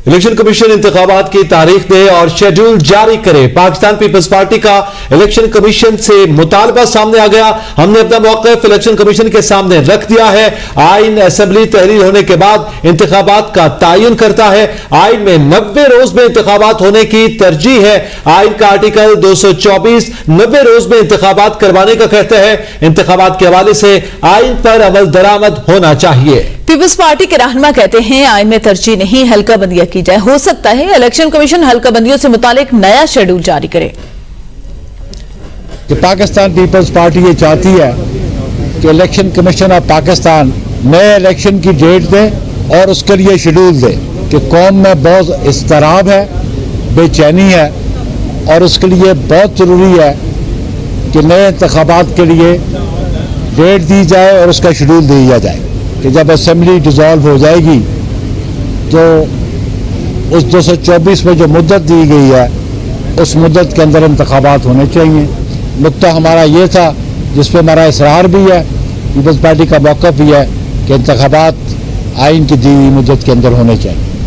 Election commission इंतखाबात की तारीख दे और शेड्यूल जारी करे। पाकिस्तान पीपल्स पार्टी का इलेक्शन कमीशन से मुतालबा सामने आ गया। हमने अपना मौक़िफ़ इलेक्शन कमीशन के सामने रख दिया है। आइन असेंबली तहरीर होने के बाद इंतखाबात का तायुन करता है। आइन में 90 रोज में इंतखाबात होने की तरजीह है। आइन का आर्टिकल 224 90 रोज में इंतखाबात करवाने का कहता है। इंतखाबात के हवाले से आइन पर अमल दरामद होना चाहिए। पीपल्स पार्टी के रहनुमा कहते हैं आइन में तरजीह नहीं, हल्का बंदियां की जाए। हो सकता है इलेक्शन कमीशन हल्का बंदियों से मुतालिक नया शेड्यूल जारी करे। कि पाकिस्तान पीपल्स पार्टी ये चाहती है कि इलेक्शन कमीशन ऑफ पाकिस्तान नए इलेक्शन की डेट दे और उसके लिए शेड्यूल दे कि कौम में बहुत इज़्तिराब है, बेचैनी है और उसके लिए बहुत ज़रूरी है कि नए इंतखाबात के लिए डेट दी जाए और उसका शेड्यूल दिया जाए कि जब असेंबली डिज़ोल्व हो जाएगी तो उस 224 में जो मुद्दत दी गई है उस मुद्दत के अंदर इंतखाबात होने चाहिए। नुक्ता हमारा ये था जिस पर हमारा इसरार भी है, पीपल्स पार्टी का मौक़िफ़ भी है कि इंतखाबात आइन की दी हुई मुद्दत के अंदर होने चाहिए।